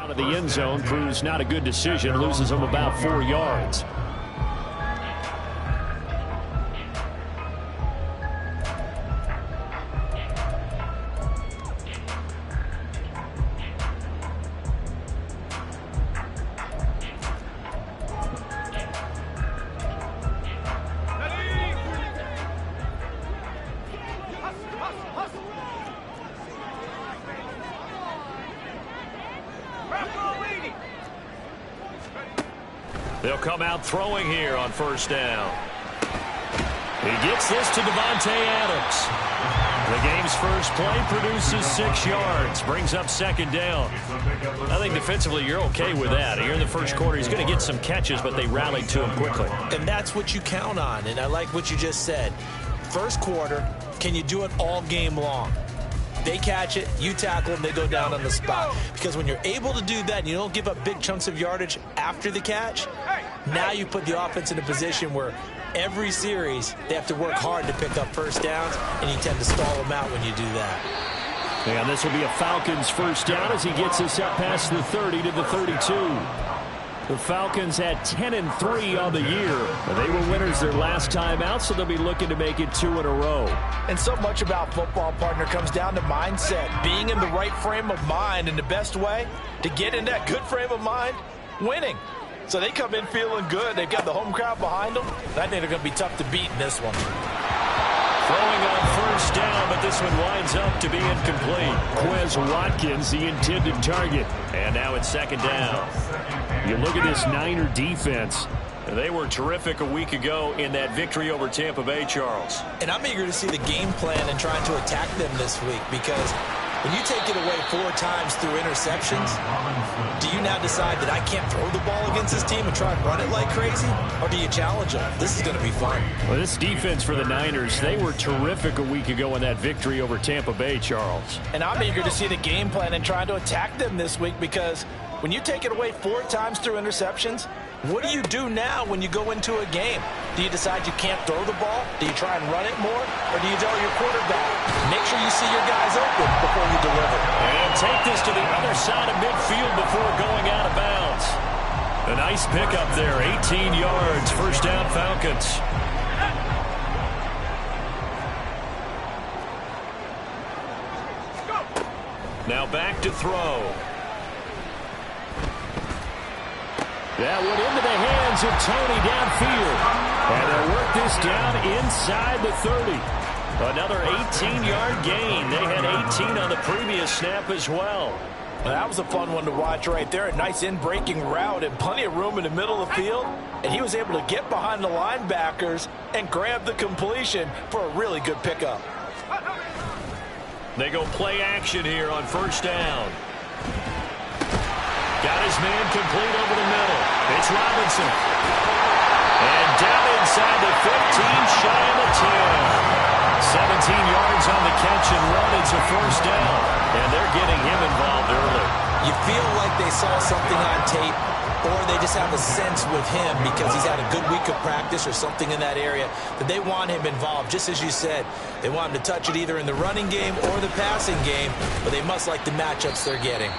Out of the end zone proves not a good decision. Loses him about 4 yards. They'll come out throwing here on first down. He gets this to Davante Adams. The game's first play produces 6 yards. Brings up second down. I think defensively you're okay with that. Here in the first quarter, he's going to get some catches, but they rallied to him quickly. And that's what you count on, and I like what you just said. First quarter, can you do it all game long? They catch it, you tackle them, they go down on the spot. Because when you're able to do that and you don't give up big chunks of yardage after the catch, now you put the offense in a position where every series they have to work hard to pick up first downs, and you tend to stall them out when you do that. And this will be a Falcons first down as he gets us up past the 30 to the 32. The Falcons had 10-3 on the year. They were winners their last time out, so they'll be looking to make it 2 in a row. And so much about football, partner, comes down to mindset. Being in the right frame of mind, and the best way to get in that good frame of mind, winning. So they come in feeling good. They've got the home crowd behind them. I think they're going to be tough to beat in this one. Throwing on first down, but this one winds up to be incomplete. Quez Watkins, the intended target. And now it's second down. You look at this Niner defense. They were terrific a week ago in that victory over Tampa Bay, Charles. And I'm eager to see the game plan and trying to attack them this week, because when you take it away 4 times through interceptions, do you now decide that I can't throw the ball against this team and try and run it like crazy? Or do you challenge them? This is going to be fun. Well, this defense for the Niners, they were terrific a week ago in that victory over Tampa Bay, Charles. And I'm eager to see the game plan and trying to attack them this week, because when you take it away 4 times through interceptions, what do you do now when you go into a game? Do you decide you can't throw the ball? Do you try and run it more? Or do you tell your quarterback, make sure you see your guys open before you deliver? And take this to the other side of midfield before going out of bounds. A nice pickup there, 18 yards, first down Falcons. Now back to throw. That went into the hands of Tony downfield. And they'll work this down inside the 30. Another 18-yard gain. They had 18 on the previous snap as well. Well, that was a fun one to watch right there. A nice in-breaking route and plenty of room in the middle of the field. And he was able to get behind the linebackers and grab the completion for a really good pickup. They go play action here on first down. Got his man complete over the middle. It's Robinson. And down inside the 15, shy of the 10. 17 yards on the catch and run. It's a first down. And they're getting him involved early. You feel like they saw something on tape, or they just have a sense with him because he's had a good week of practice or something in that area that they want him involved. Just as you said, they want him to touch it either in the running game or the passing game, but they must like the matchups they're getting.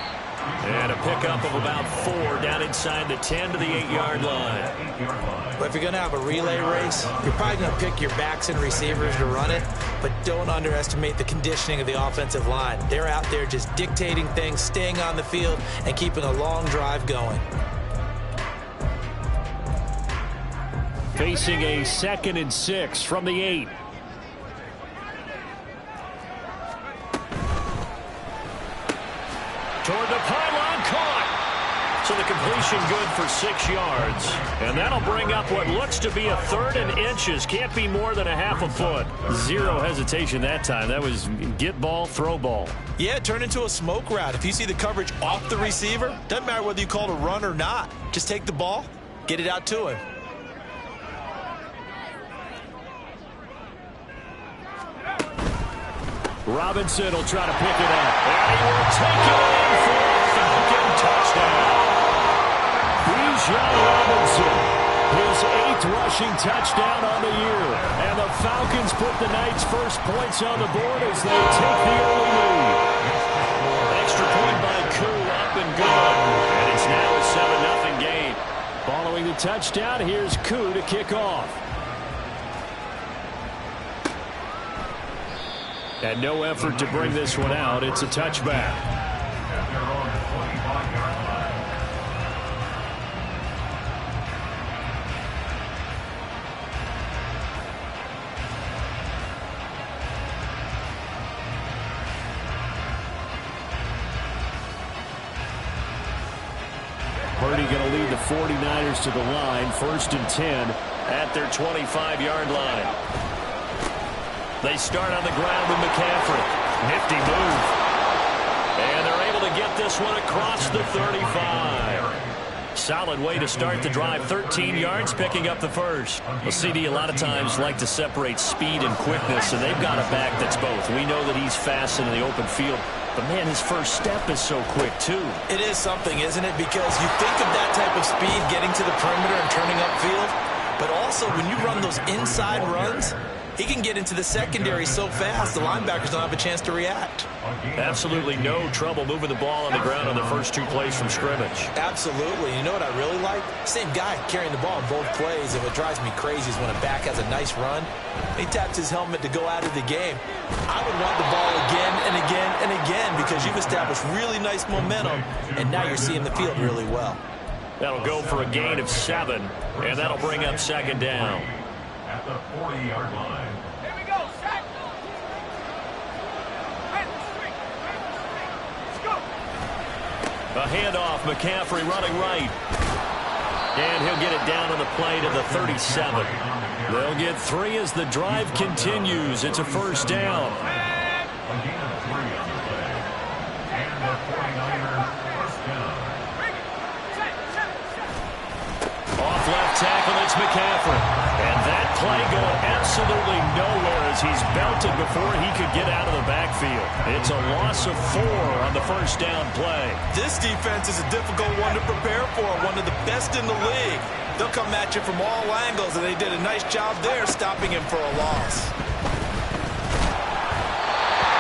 And a pickup of about 4 down inside the 10 to the 8-yard line. But if you're going to have a relay race, you're probably going to pick your backs and receivers to run it, but don't underestimate the conditioning of the offensive line. They're out there just dictating things, staying on the field, and keeping a long drive going. Facing a 2nd and 6 from the 8. Toward the pylon, caught. So the completion good for 6 yards. And that'll bring up what looks to be a 3rd and inches. Can't be more than a half a foot. Zero hesitation that time. That was get ball, throw ball. Yeah, it turned into a smoke route. If you see the coverage off the receiver, doesn't matter whether you call it a run or not. Just take the ball, get it out to him. Robinson will try to pick it up. And he will take it in for a Falcon touchdown. Bijan Robinson, his 8th rushing touchdown on the year. And the Falcons put the night's first points on the board as they take the early lead. Extra point by Koo up and good. And it's now a 7-0 game. Following the touchdown, here's Koo to kick off. And no effort to bring this one out. It's a touchback. Purdy going to lead the 49ers to the line. 1st and 10 at their 25-yard line. They start on the ground with McCaffrey. Nifty move. And they're able to get this one across the 35. Solid way to start the drive. 13 yards, picking up the first. Well, CD a lot of times like to separate speed and quickness, and they've got a back that's both. We know that he's fast in the open field, but, man, his first step is so quick, too. It is something, isn't it? Because you think of that type of speed getting to the perimeter and turning upfield, but also when you run those inside runs, he can get into the secondary so fast the linebackers don't have a chance to react. Absolutely no trouble moving the ball on the ground on the first 2 plays from scrimmage. Absolutely. You know what I really like? Same guy carrying the ball in both plays, and what drives me crazy is when a back has a nice run, he taps his helmet to go out of the game. I would want the ball again and again and again because you've established really nice momentum, and now you're seeing the field really well. That'll go for a gain of 7, and that'll bring up 2nd down. At the 40-yard line. Here we go, set. Let's go. A handoff, McCaffrey running right. And he'll get it down on the play to the 37. They'll get 3 as the drive continues. It's a 1st down. A gain of 3 on the play. And the 49ers first down. Off left tackle, it's McCaffrey. And that play going absolutely nowhere as he's belted before he could get out of the backfield. It's a loss of 4 on the 1st down play. This defense is a difficult one to prepare for, one of the best in the league. They'll come at you from all angles, and they did a nice job there stopping him for a loss.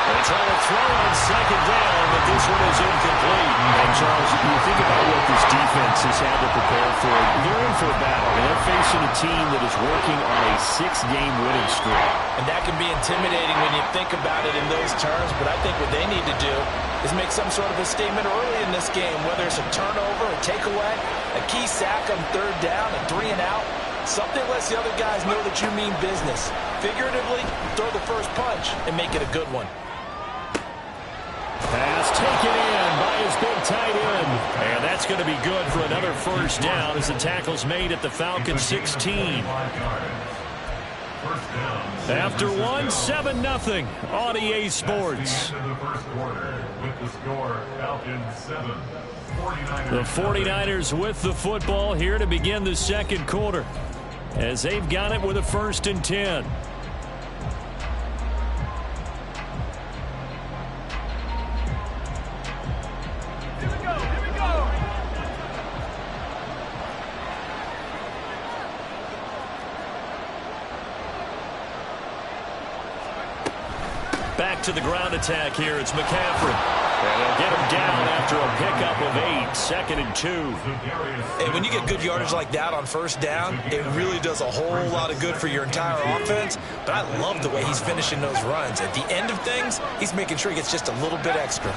They try to throw on 2nd down, but this one is incomplete. And Charles, you think about what this defense has had to prepare for. They're in for a battle. They're facing a team that is working on a 6-game winning streak. And that can be intimidating when you think about it in those terms, but I think what they need to do is make some sort of a statement early in this game, whether it's a turnover, a takeaway, a key sack on 3rd down, a 3-and-out. Something lets the other guys know that you mean business. Figuratively, throw the first punch and make it a good one. Pass taken in by his big tight end. And that's going to be good for another 1st down as the tackle's made at the Falcons 16. After 1, 7-0 on EA Sports. The 49ers with the football here to begin the 2nd quarter as they've got it with a 1st and 10. Back to the ground attack here. It's McCaffrey. And they'll get him down after a pickup of 8. 2nd and 2. And when you get good yardage like that on 1st down, it really does a whole lot of good for your entire offense. But I love the way he's finishing those runs. At the end of things, he's making sure he gets just a little bit extra.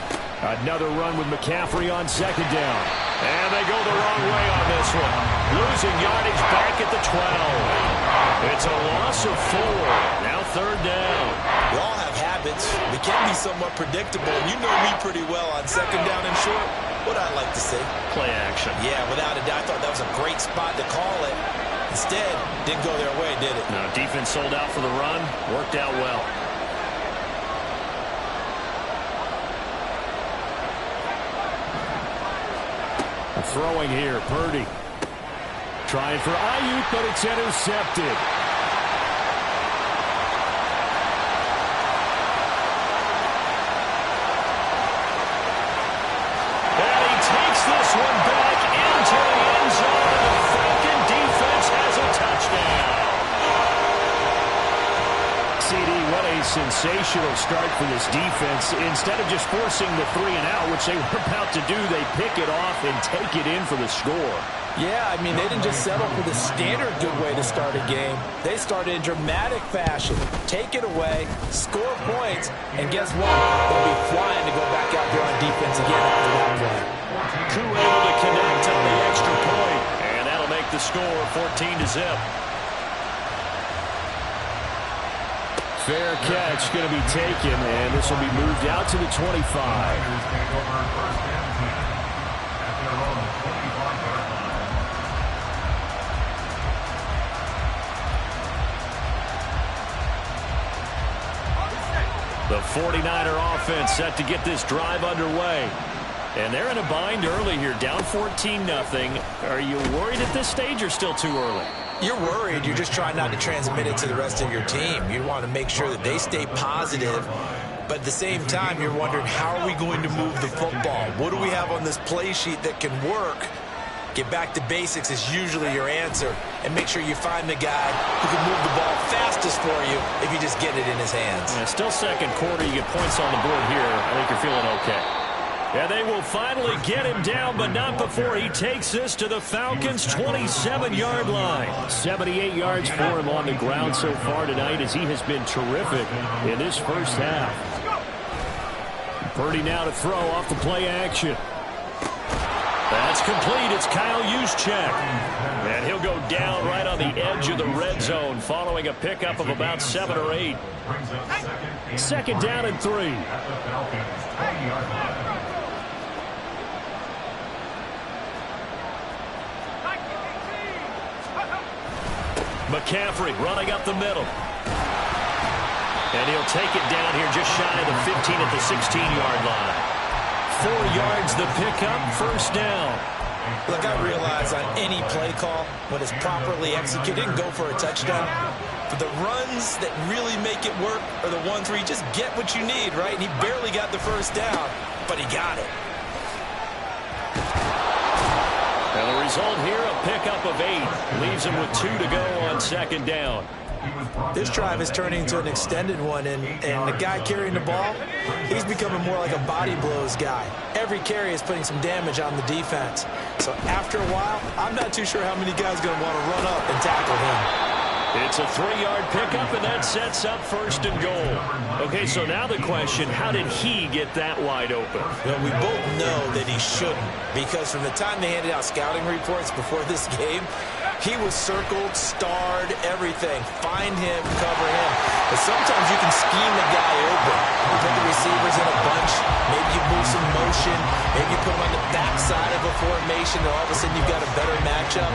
Another run with McCaffrey on 2nd down. And they go the wrong way on this one. Losing yardage back at the 12. It's a loss of 4. Now 3rd down. We all have habits. We can be somewhat predictable. And you know me pretty well on 2nd down and short. What I like to say? Play action. Yeah, without a doubt. I thought that was a great spot to call it. Instead, didn't go their way, did it? No, defense sold out for the run. Worked out well. Throwing here, Purdy. Trying for Ayuk, but it's intercepted. And he takes this one back into the end zone. The Falcon defense has a touchdown. CD, what a a sensational start for this defense. Instead of just forcing the 3 and out, which they were about to do, they pick it off and take it in for the score. Yeah, I mean, they didn't just settle for the standard good way to start a game. They started in dramatic fashion. Take it away, score points, and guess what? They'll be flying to go back out there on defense again after that play. Koo able to connect on the extra point, and that'll make the score 14-0. Fair catch going to be taken, and this will be moved out to the 25. The 49er offense set to get this drive underway. And they're in a bind early here, down 14-0. Are you worried at this stage or still too early? You're worried. You're just trying not to transmit it to the rest of your team. You want to make sure that they stay positive. But at the same time, you're wondering, how are we going to move the football? What do we have on this play sheet that can work? Get back to basics is usually your answer. And make sure you find the guy who can move the ball fastest for you if you just get it in his hands. Yeah, still second quarter. You get points on the board here. I think you're feeling okay. Yeah, they will finally get him down, but not before he takes this to the Falcons' 27-yard line. 78 yards for him on the ground so far tonight, as he has been terrific in this first half. Purdy now to throw off the play action. That's complete. It's Kyle Juszczyk. And he'll go down right on the edge of the red zone following a pickup of about 7 or 8. Second down and 3. McCaffrey running up the middle. And he'll take it down here just shy of the 15 at the 16-yard line. 4 yards the pickup, first down. Look, I realize on any play call, when it's properly executed, it can go for a touchdown. But the runs that really make it work are the ones where you just get what you need, right? And he barely got the first down, but he got it. And the result here, a pickup of 8. Leaves him with 2 to go on second down. This drive is turning into an extended one, and the guy carrying the ball, he's becoming more like a body blows guy. Every carry is putting some damage on the defense. So after a while, I'm not too sure how many guys are going to want to run up and tackle him. It's a 3-yard pickup, and that sets up first and goal. Okay, so now the question, how did he get that wide open? Well, we both know that he shouldn't, because from the time they handed out scouting reports before this game, he was circled, starred, everything. Find him, cover him. But sometimes you can scheme the guy open. You put the receivers in a bunch. Maybe you move some motion. Maybe you put them on the backside of a formation, and all of a sudden you've got a better matchup.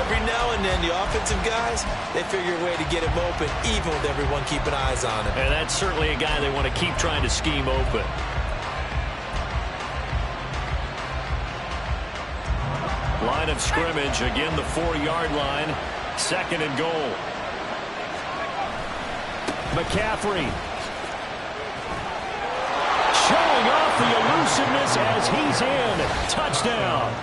Every now and then, the offensive guys, they figure a way to get him open, even with everyone keeping eyes on him. And that's certainly a guy they want to keep trying to scheme open. Line of scrimmage, again the 4-yard line, second and goal. McCaffrey showing off the elusiveness as he's in. Touchdown.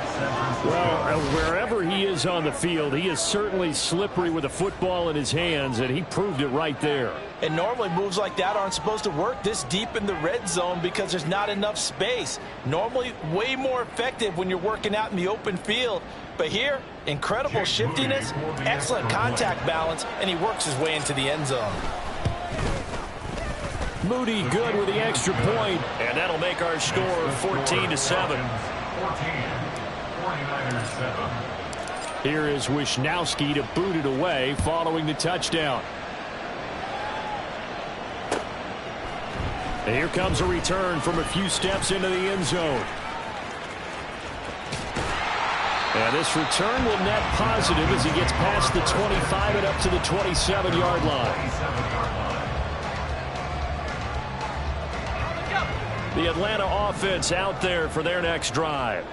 Well, wherever he is on the field, he is certainly slippery with a football in his hands, and he proved it right there. And normally moves like that aren't supposed to work this deep in the red zone because there's not enough space. Normally way more effective when you're working out in the open field. But here, incredible shiftiness, excellent contact balance, and he works his way into the end zone. Moody good with the extra point. And that'll make our score 14-7. Here is Wisnowski to boot it away following the touchdown. And here comes a return from a few steps into the end zone. And this return will net positive as he gets past the 25 and up to the 27-yard line. The Atlanta offense out there for their next drive.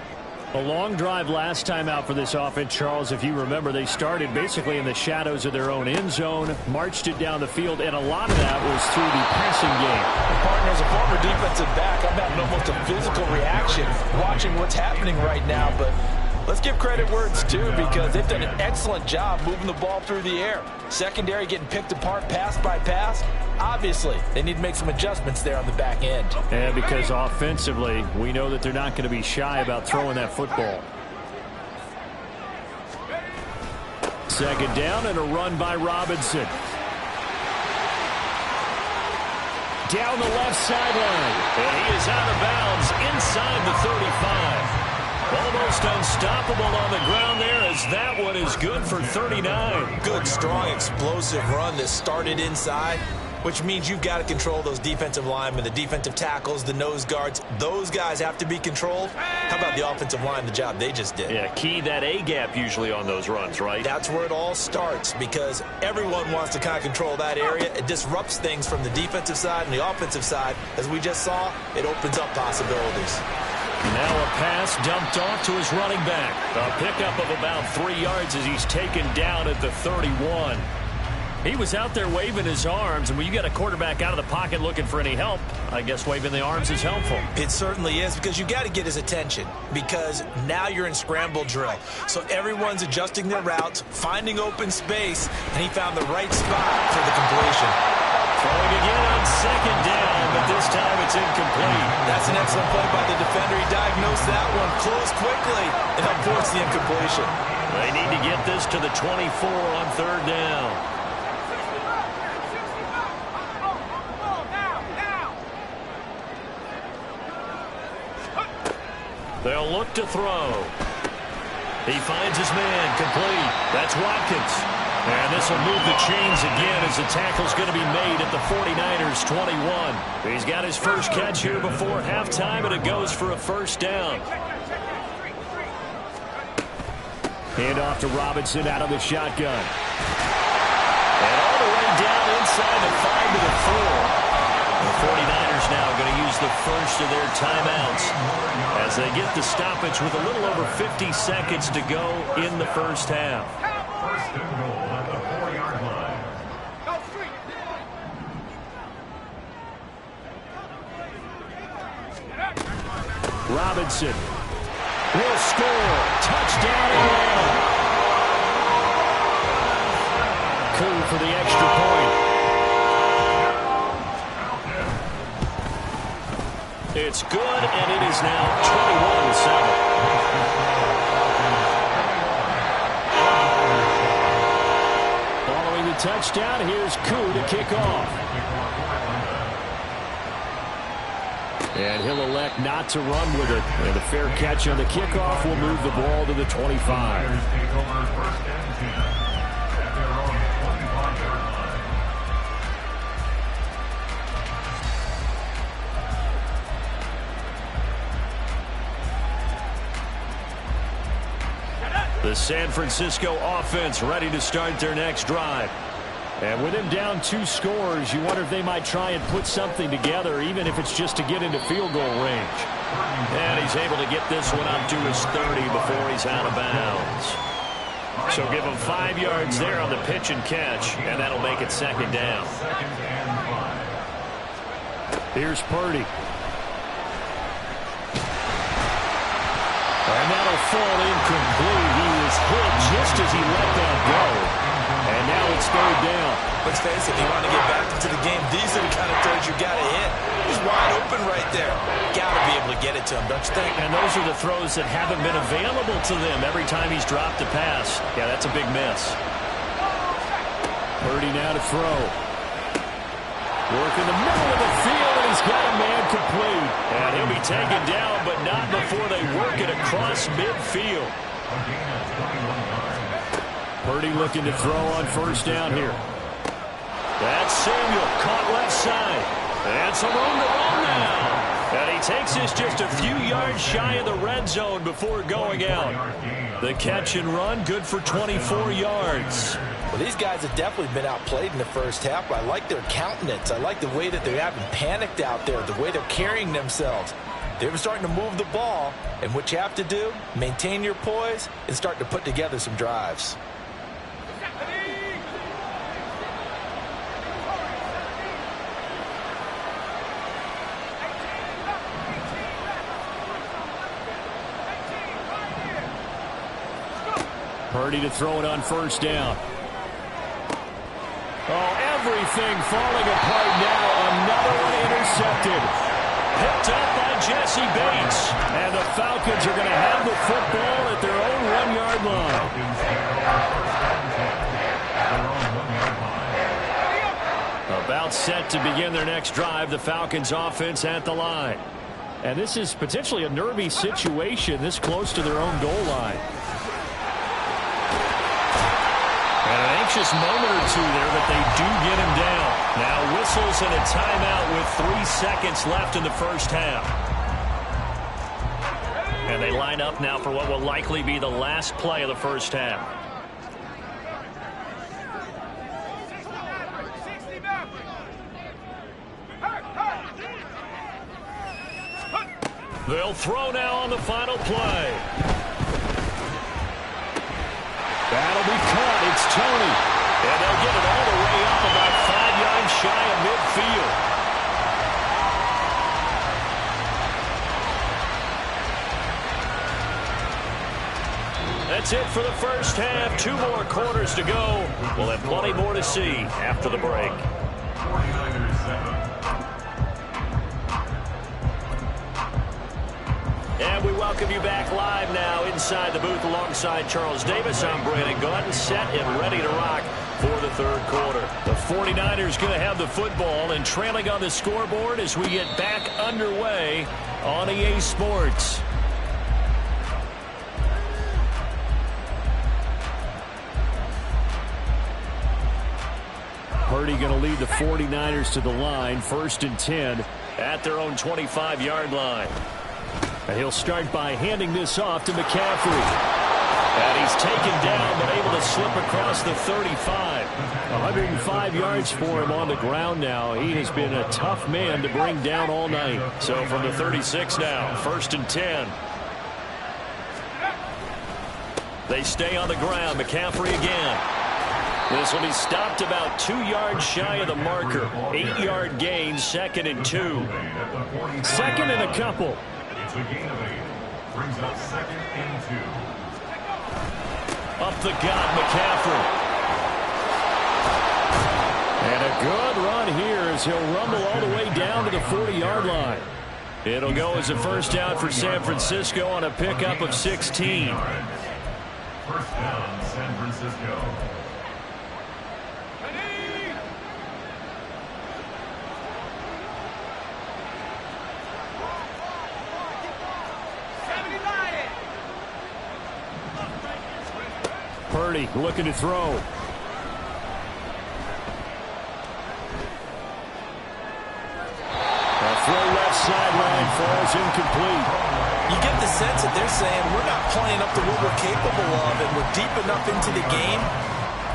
A long drive last time out for this offense, Charles. If you remember, they started basically in the shadows of their own end zone, marched it down the field, and a lot of that was through the passing game. Partner, as a former defensive back, I'm having almost a physical reaction watching what's happening right now, but let's give credit where it's due because they've done an excellent job moving the ball through the air. Secondary getting picked apart pass by pass. Obviously, they need to make some adjustments there on the back end. And because offensively, we know that they're not going to be shy about throwing that football. Second down and a run by Robinson. Down the left sideline. And he is out of bounds inside the 35. Almost unstoppable on the ground there as that one is good for 39. Good, strong, explosive run that started inside, which means you've got to control those defensive linemen, the defensive tackles, the nose guards. Those guys have to be controlled. How about the offensive line, the job they just did? Yeah, key that A-gap usually on those runs, right? That's where it all starts because everyone wants to kind of control that area. It disrupts things from the defensive side and the offensive side. As we just saw, it opens up possibilities. Now a pass dumped off to his running back. A pickup of about 3 yards as he's taken down at the 31. He was out there waving his arms, and when you get a quarterback out of the pocket looking for any help, I guess waving the arms is helpful. It certainly is because you got to get his attention because now you're in scramble drill. So everyone's adjusting their routes, finding open space, and he found the right spot for the completion. Throwing again on second down, but this time it's incomplete. That's an excellent play by the defender. He diagnosed that one, closed quickly, and helped force the incompletion. They need to get this to the 24 on third down. They'll look to throw. He finds his man, complete. That's Watkins. And this will move the chains again as the tackle's going to be made at the 49ers 21. He's got his first catch here before halftime, and it goes for a first down. Hand off to Robinson out of the shotgun. And all the way down inside the 5 to the 4. The 49ers now going to use the first of their timeouts as they get the stoppage with a little over 50 seconds to go in the first half. First and goal at the 4-yard line. Robinson will score. Touchdown Atlanta. Koo for the extra point. It's good, and it is now 21-7. Touchdown. Here's Koo to kick off. And he'll elect not to run with it. And the fair catch on the kickoff will move the ball to the 25. The San Francisco offense ready to start their next drive. And with him down 2 scores, you wonder if they might try and put something together, even if it's just to get into field goal range. And he's able to get this one up to his 30 before he's out of bounds. So give him 5 yards there on the pitch and catch, and that'll make it second down. Here's Purdy. And that'll fall incomplete. He was hit just as he let that go. And now it's third down. Let's face it, if you want to get back into the game, these are the kind of throws you got to hit. He's wide open right there. Got to be able to get it to him, don't you think? And those are the throws that haven't been available to them every time he's dropped a pass. Yeah, that's a big miss. Purdy now to throw. Work in the middle of the field, and he's got a man complete. And he'll be taken down, but not before they work it across midfield. Purdy looking to throw on first down here. That's Samuel, caught left side. And some room to run now. And he takes this just a few yards shy of the red zone before going out. The catch and run, good for 24 yards. Well, these guys have definitely been outplayed in the first half, but I like their countenance. I like the way that they haven't panicked out there, the way they're carrying themselves. They're starting to move the ball, and what you have to do, maintain your poise and start to put together some drives. Purdy to throw it on first down. Oh, Everything falling apart now. Another one intercepted. Picked up by Jesse Bates. And the Falcons are going to have the football at their own 1-yard line. About set to begin their next drive, the Falcons offense at the line. And this is potentially a nervy situation this close to their own goal line. And an anxious moment or two there, but they do get him down. Now whistles and a timeout with 3 seconds left in the first half. And they line up now for what will likely be the last play of the first half. They'll throw now on the final play. That'll be caught. It's Tony. And they'll get it all the way up about 5 yards shy of midfield. That's it for the first half. 2 more quarters to go. We'll have plenty more to see after the break. 49ers 7. And we welcome you back live now inside the booth alongside Charles Davis. I'm Brandon Gaudin, set and ready to rock for the third quarter. The 49ers going to have the football and trailing on the scoreboard as we get back underway on EA Sports. Purdy going to lead the 49ers to the line, 1st and 10 at their own 25-yard line. And he'll start by handing this off to McCaffrey. And he's taken down but able to slip across the 35. 105 yards for him on the ground now. He has been a tough man to bring down all night. So from the 36 now, 1st and 10. They stay on the ground. McCaffrey again. This will be stopped about 2 yards shy of the marker. 8-yard gain, 2nd and 2. 2nd and a couple. It's a gain of 8. Brings up 2nd and 2. Up the gut, McCaffrey. And a good run here as he'll rumble all the way down to the 40-yard line. It'll go as a first down for San Francisco on a pickup of 16. First down, San Francisco. Purdy looking to throw. A throw left sideline falls incomplete. You get the sense that they're saying we're not playing up to what we're capable of, and we're deep enough into the game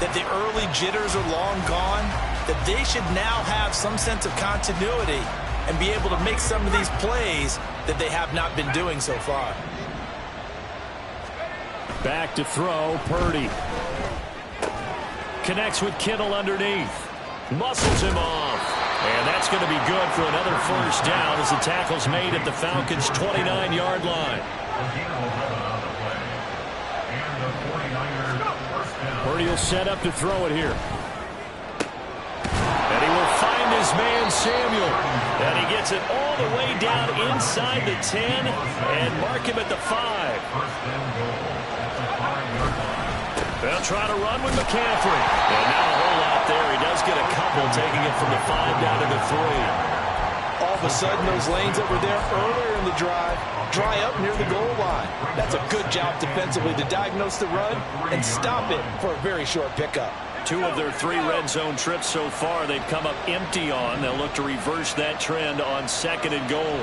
that the early jitters are long gone, that they should now have some sense of continuity and be able to make some of these plays that they have not been doing so far. Back to throw, Purdy. Connects with Kittle underneath. Muscles him off. And that's going to be good for another first down as the tackle's made at the Falcons' 29-yard line. Purdy will set up to throw it here. And he will find his man, Samuel. And he gets it all the way down inside the 10 and mark him at the 5. They'll try to run with McCaffrey. And not a whole lot there. He does get a couple, taking it from the 5 down to the 3. All of a sudden, those lanes that were there earlier in the drive dry up near the goal line. That's a good job defensively to diagnose the run and stop it for a very short pickup. 2 of their 3 red zone trips so far they've come up empty on. They'll look to reverse that trend on 2nd and goal.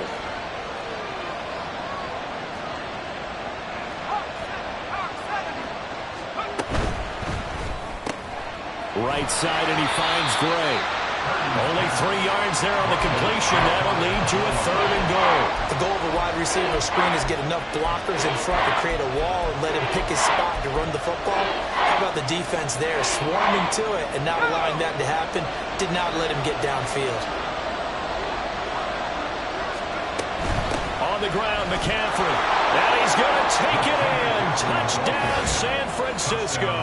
Right side, and he finds Gray. Only 3 yards there on the completion. That'll lead to a 3rd and goal. The goal of a wide receiver screen is get enough blockers in front to create a wall and let him pick his spot to run the football. How about the defense there, swarming to it and not allowing that to happen? Did not let him get downfield. On the ground, McCaffrey. And he's going to take it in. Touchdown, San Francisco.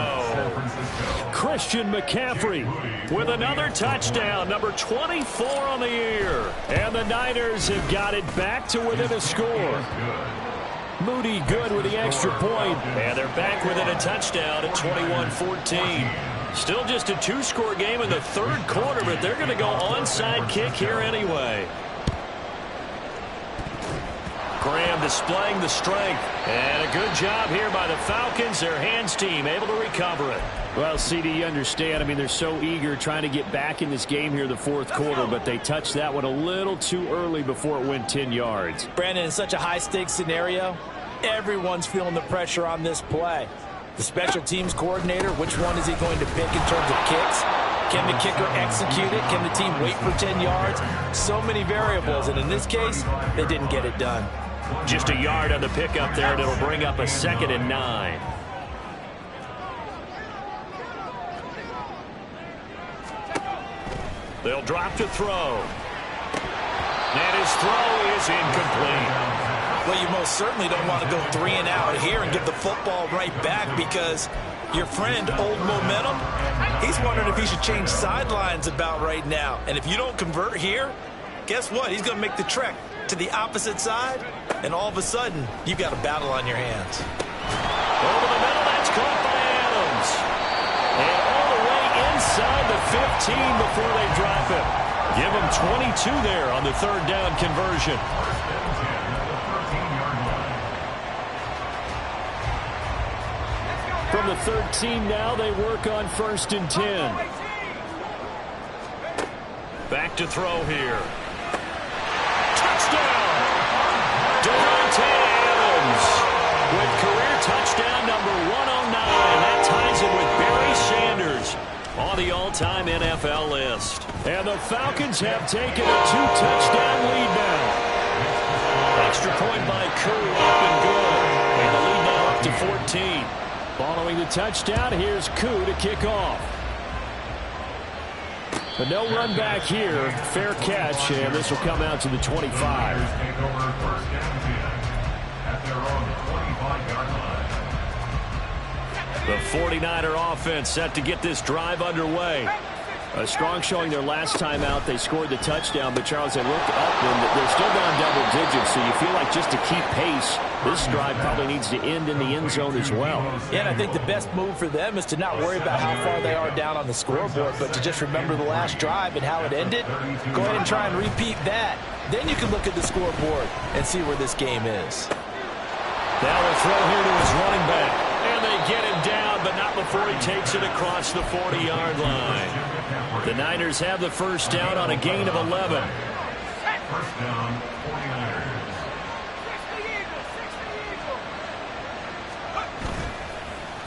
Christian McCaffrey with another touchdown, number 24 on the year. And the Niners have got it back to within a score. Moody good with the extra point. And they're back within a touchdown at 21-14. Still just a two-score game in the third quarter, but they're going to go onside kick here anyway. Graham displaying the strength. And a good job here by the Falcons. Their hands team able to recover it. Well, CD, you understand. I mean, they're so eager trying to get back in this game here in the fourth quarter, but they touched that one a little too early before it went 10 yards. Brandon, in such a high-stakes scenario, everyone's feeling the pressure on this play. The special teams coordinator, which one is he going to pick in terms of kicks? Can the kicker execute it? Can the team wait for 10 yards? So many variables, and in this case, they didn't get it done. Just a yard on the pickup there, and it'll bring up a 2nd and 9. They'll drop to throw. And his throw is incomplete. Well, you most certainly don't want to go 3 and out here and give the football right back, because your friend, Old Momentum, he's wondering if he should change sidelines about right now. And if you don't convert here, guess what? He's going to make the trek to the opposite side, and all of a sudden, you've got a battle on your hands. Over the middle, that's caught by Adams. And all the way inside the 15 before they drop it. Give him 22 there on the third down conversion. From the 13 now, they work on 1st and 10. Back to throw here. Touchdown! Davante Adams with career touchdown number 109. That ties him with Barry Sanders on the all-time NFL list. And the Falcons have taken a 2-touchdown lead now. Extra point by Koo, up and good. And the lead now up to 14. Following the touchdown, here's Koo to kick off. But no run back here. Fair catch, and this will come out to the 25. Take over 1st and 10 at their own 25-yard line. The 49er offense set to get this drive underway. A strong showing their last time out. They scored the touchdown, but Charles, they look up and they're still down double digits, so you feel like just to keep pace, this drive probably needs to end in the end zone as well. Yeah, and I think the best move for them is to not worry about how far they are down on the scoreboard, but to just remember the last drive and how it ended. Go ahead and try and repeat that. Then you can look at the scoreboard and see where this game is. Now they'll throw here to his running back. And they get him down, but not before he takes it across the 40-yard line. The Niners have the first down on a gain of 11. First down, 49ers.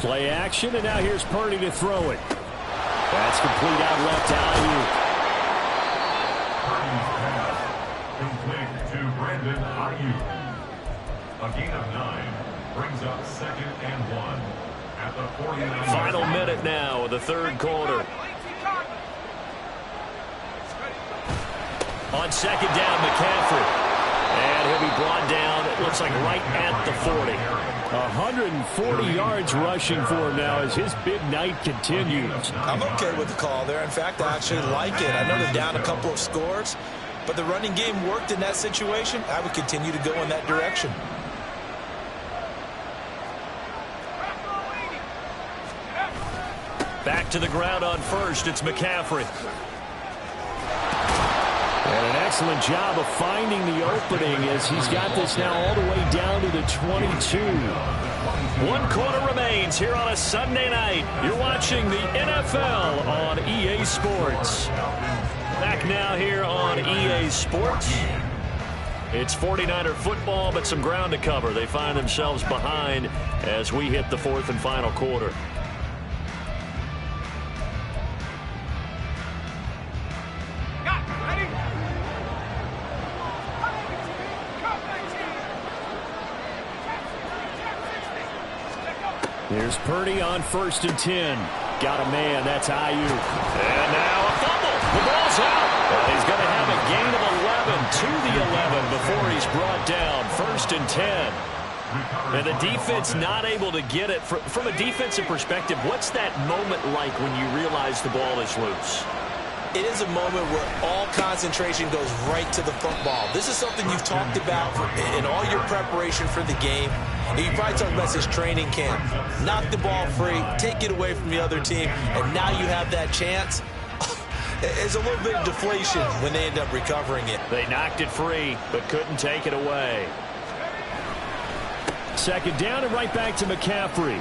Play action, and now here's Purdy to throw it. That's complete out left to Ayuk. Purdy's pass complete to Brandon Ayuk. A gain of 9 brings up 2nd and 1 at the 49. Final minute now of the third quarter. On 2nd down, McCaffrey. And he'll be brought down, it looks like right at the 40. 140 yards rushing for him now as his big night continues. I'm okay with the call there. In fact, I actually like it. I know they're down a couple of scores, but the running game worked in that situation. I would continue to go in that direction. Back to the ground on first, it's McCaffrey. And an excellent job of finding the opening as he's got this now all the way down to the 22. 1 quarter remains here on a Sunday night. You're watching the NFL on EA Sports. Back now here on EA Sports. It's 49er football, but some ground to cover. They find themselves behind as we hit the fourth and final quarter. Here's Purdy on 1st and 10. Got a man, that's Ayuk. And now a fumble. The ball's out. He's going to have a gain of 11 to the 11 before he's brought down. 1st and 10. And the defense not able to get it. From a defensive perspective, what's that moment like when you realize the ball is loose? It is a moment where all concentration goes right to the football. This is something you've talked about in all your preparation for the game. And you probably talked about this training camp. Knock the ball free, take it away from the other team, and now you have that chance. It's a little bit of deflation when they end up recovering it. They knocked it free, but couldn't take it away. Second down and right back to McCaffrey.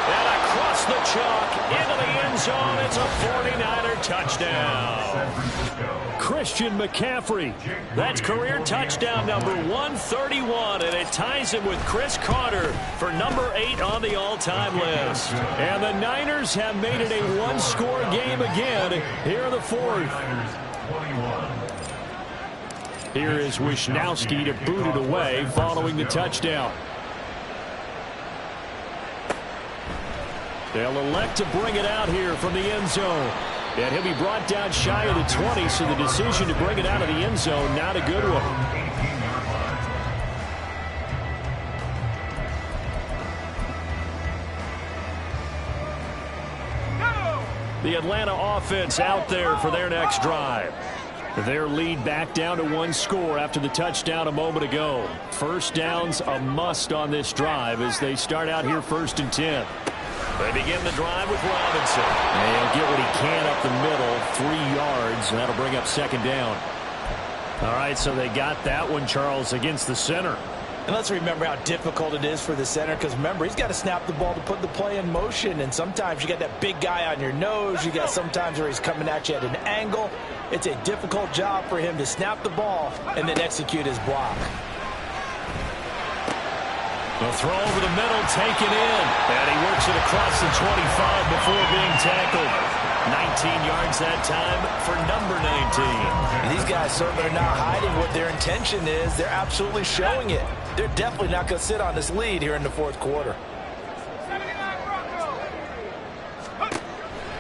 And across the chalk into the end zone. It's a 49er touchdown. Christian McCaffrey. That's career touchdown number 131, and it ties him with Chris Carter for number 8 on the all-time list. And the Niners have made it a one-score game again here in the fourth. Here is Wishnowsky to boot it away following the touchdown. They'll elect to bring it out here from the end zone. And he'll be brought down shy of the 20, so the decision to bring it out of the end zone, not a good one. The Atlanta offense out there for their next drive. Their lead back down to one score after the touchdown a moment ago. First down's a must on this drive as they start out here 1st and 10. They begin the drive with Robinson. And he'll get what he can up the middle, 3 yards, and that'll bring up 2nd down. All right, so they got that one, Charles, against the center. And let's remember how difficult it is for the center, because remember, he's got to snap the ball to put the play in motion, and sometimes you got that big guy on your nose. You got sometimes where he's coming at you at an angle. It's a difficult job for him to snap the ball and then execute his block. The throw over the middle, taken in. And he works it across the 25 before being tackled. 19 yards that time for number 19. And these guys certainly are not hiding what their intention is. They're absolutely showing it. They're definitely not going to sit on this lead here in the 4th quarter.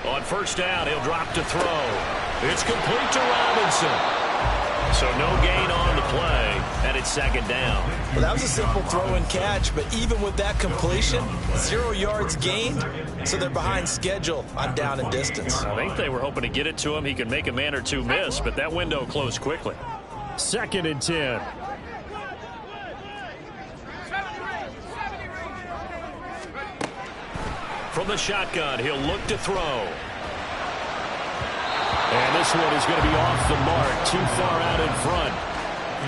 On 1st down, he'll drop to throw. It's complete to Robinson. So no gain on the play, and it's 2nd down. Well, that was a simple throw and catch, but even with that completion, 0 yards gained, so they're behind schedule on down and distance. I think they were hoping to get it to him. He could make a man or two miss, but that window closed quickly. 2nd and 10. From the shotgun, he'll look to throw. And this one is going to be off the mark, too far out in front.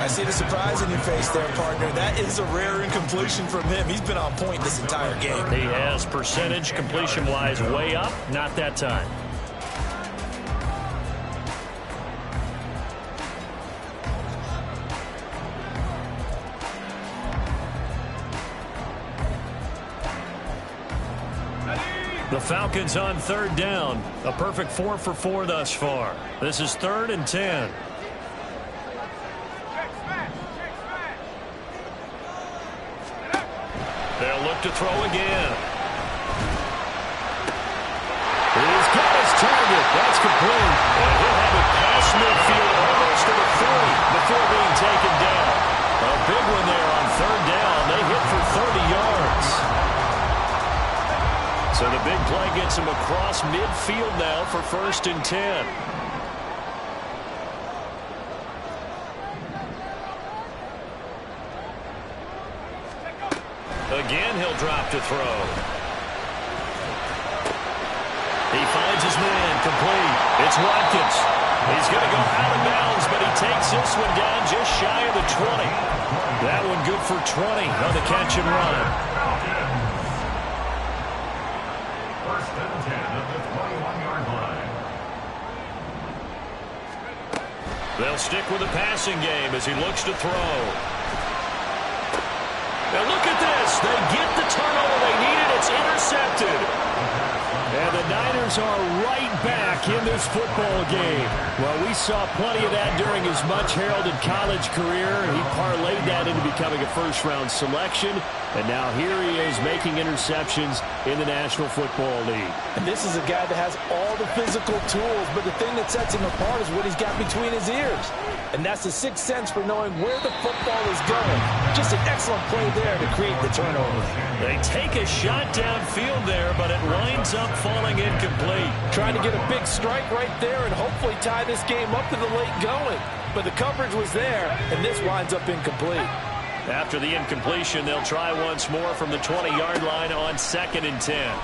I see the surprise in your face there, partner. That is a rare incompletion from him. He's been on point this entire game. He has percentage completion-wise way up, not that time. The Falcons on 3rd down. A perfect 4 for 4 thus far. This is 3rd and 10. They'll look to throw again. He's got his target. That's complete. And he'll have it past midfield almost to the 40 before being taken down. A big one there on 3rd down. They hit for 30 yards. So the big play gets him across midfield now for 1st and 10. Again, he'll drop to throw. He finds his man, complete. It's Watkins. He's going to go out of bounds, but he takes this one down just shy of the 20. That one good for 20 on the catch and run. 1st and 10 at the 21-yard line. They'll stick with the passing game as he looks to throw. Now look at this. They get the turnover they needed. It's intercepted. And the Niners are right back in this football game. Well, we saw plenty of that during his much-heralded college career. He parlayed that into becoming a first-round selection. And now here he is making interceptions in the National Football League. And this is a guy that has all the physical tools, but the thing that sets him apart is what he's got between his ears. And that's the sixth sense for knowing where the football is going. Just an excellent play there to create the turnover. They take a shot downfield there, but it winds up falling incomplete. Trying to get a big strike right there and hopefully tie this game up in the late going. But the coverage was there, and this winds up incomplete. After the incompletion, they'll try once more from the 20-yard line on 2nd and 10.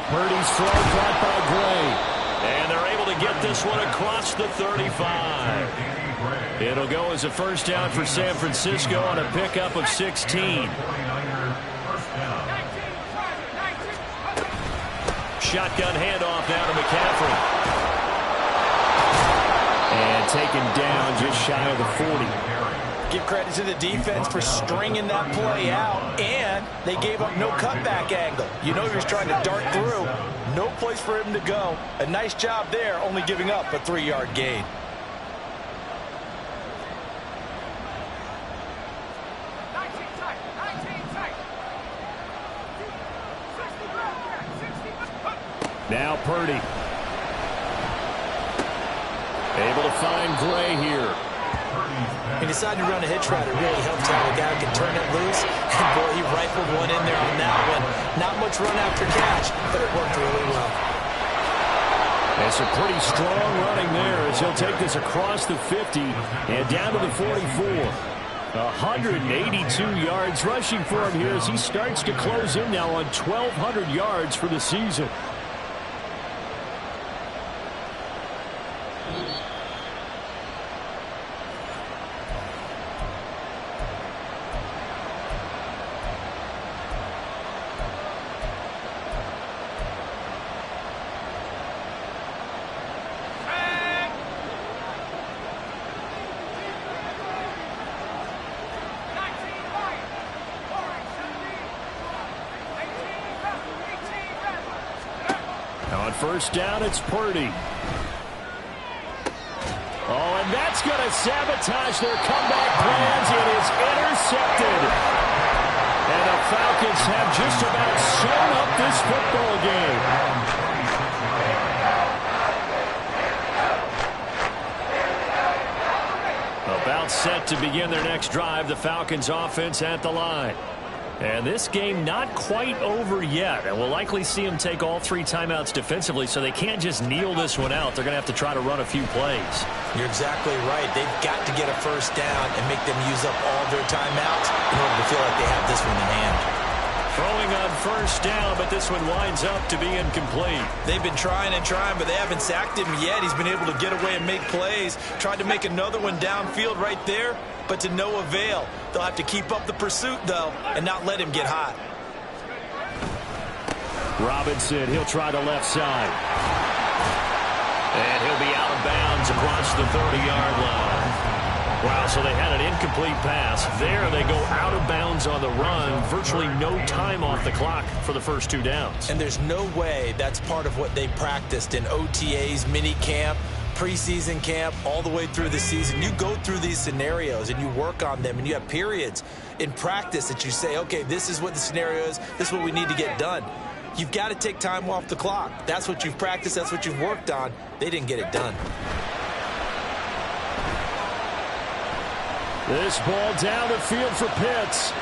Purdy's throw caught by Gray. And they're able to get this one across the 35. It'll go as a first down for San Francisco on a pickup of 16. Shotgun handoff now to McCaffrey. And taken down just shy of the 40. Give credit to the defense for stringing that play out, and they gave up no cutback angle. You know he was trying to dart through. No place for him to go. A nice job there, only giving up a 3-yard gain. Now Purdy. Able to find Gray here. He decided to run a hitch route. It really helped how the guy could turn it loose. And boy, he rifled one in there on that one. Not much run after catch, but it worked really well. That's a pretty strong running there as he'll take this across the 50 and down to the 44. 182 yards rushing for him here as he starts to close in now on 1,200 yards for the season. On first down, it's Purdy. Oh, and that's going to sabotage their comeback plans. It is intercepted. And the Falcons have just about sewn up this football game. About set to begin their next drive, the Falcons offense at the line. And this game not quite over yet. And we'll likely see them take all 3 timeouts defensively, so they can't just kneel this one out. They're going to have to try to run a few plays. You're exactly right. They've got to get a first down and make them use up all their timeouts in order to feel like they have this one in hand. Throwing on first down, but this one winds up to be incomplete. They've been trying and trying, but they haven't sacked him yet. He's been able to get away and make plays. Tried to make another one downfield right there, but to no avail. They'll have to keep up the pursuit, though, and not let him get hot. Robinson, he'll try the left side. And he'll be out of bounds across the 30-yard line. Wow, so they had an incomplete pass. There they go out of bounds on the run. Virtually no time off the clock for the first 2 downs. And there's no way that's part of what they practiced in OTAs, mini camp, preseason camp, all the way through the season. You go through these scenarios and you work on them, and you have periods in practice that you say, okay, this is what the scenario is. This is what we need to get done. You've got to take time off the clock. That's what you've practiced. That's what you've worked on. They didn't get it done. This ball down the field for Pitts.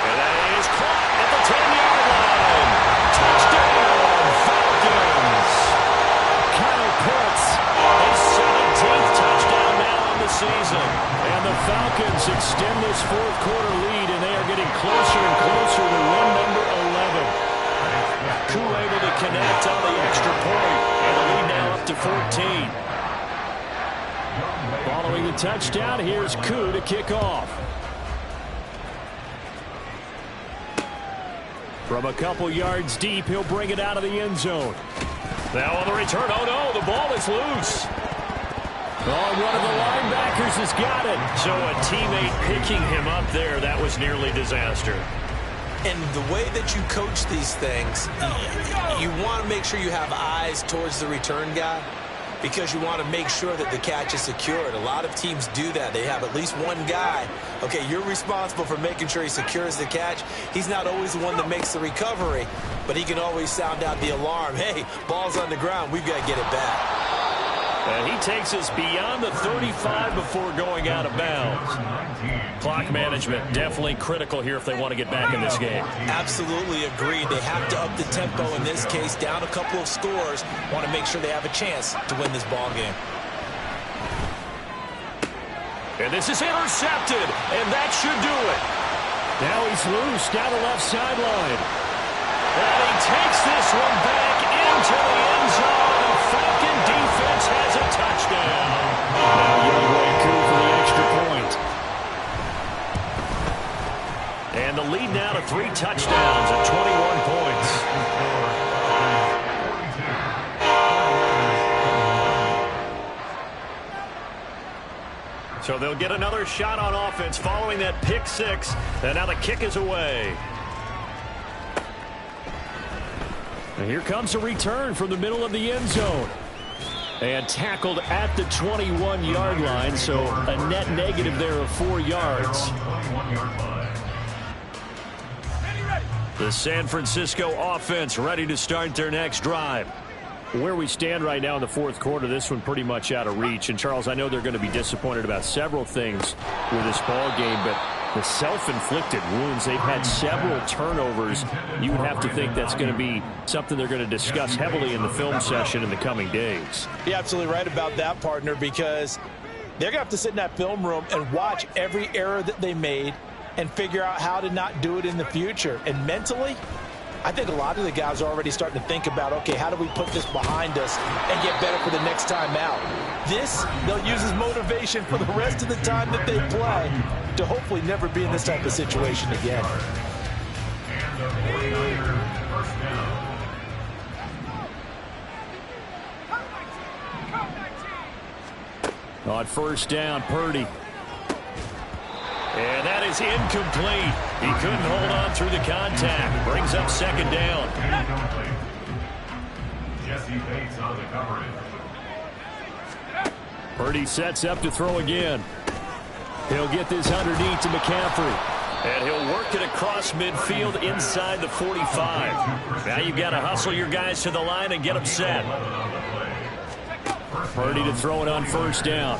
And that is caught at the 10-yard line. Touchdown, Falcons. Kyle Pitts. His 17th touchdown now on the season. And the Falcons extend this fourth-quarter lead, and they are getting closer and closer to win number 11. Koo able to connect on the extra point, and the lead now up to 14. Following the touchdown, here's Koo to kick off. From a couple yards deep, he'll bring it out of the end zone. Now on the return, oh no, the ball is loose. Oh, one of the linebackers has got it. So a teammate picking him up there, that was nearly disaster. And the way that you coach these things, you want to make sure you have eyes towards the return guy because you want to make sure that the catch is secured. A lot of teams do that. They have at least one guy. Okay, you're responsible for making sure he secures the catch. He's not always the one that makes the recovery, but he can always sound out the alarm. Hey, ball's on the ground. We've got to get it back. And he takes us beyond the 35 before going out of bounds. Clock management definitely critical here if they want to get back in this game. Absolutely agreed. They have to up the tempo in this case, down a couple of scores. Want to make sure they have a chance to win this ball game. And this is intercepted, and that should do it. Now he's loose down the left sideline. And he takes this one back into the end zone. The Falcon defense has a touchdown. Now Younghoe Koo for the extra point. And the lead now to 3 touchdowns at 21 points. So they'll get another shot on offense following that pick 6. And now the kick is away. And here comes a return from the middle of the end zone. And tackled at the 21-yard line, so a net negative there of 4 yards. The San Francisco offense ready to start their next drive. Where we stand right now in the fourth quarter, this one pretty much out of reach. And, Charles, I know they're going to be disappointed about several things with this ball game, but the self-inflicted wounds, they've had several turnovers. You would have to think that's going to be something they're going to discuss heavily in the film session in the coming days. You're absolutely right about that, partner, because they're going to have to sit in that film room and watch every error that they made and figure out how to not do it in the future. And mentally, I think a lot of the guys are already starting to think about, okay, how do we put this behind us and get better for the next time out? This, they'll use as motivation for the rest of the time that they play to hopefully never be in this type of situation again. And the 49ers first down. On first down, Purdy. And that is incomplete. He couldn't hold on through the contact. Brings up second down. Jesse Bates on the coverage. Purdy sets up to throw again. He'll get this underneath to McCaffrey. And he'll work it across midfield inside the 45. Now you've got to hustle your guys to the line and get them set. Purdy to throw it on first down.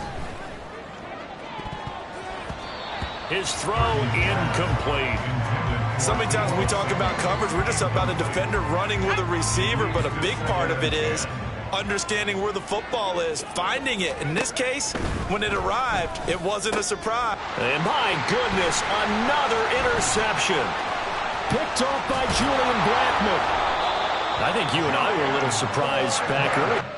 His throw incomplete. So many times when we talk about coverage, we're just about a defender running with a receiver, but a big part of it is understanding where the football is, finding it. In this case, when it arrived, it wasn't a surprise. And my goodness, another interception. Picked off by Julian Blackmon. I think you and I were a little surprised back early.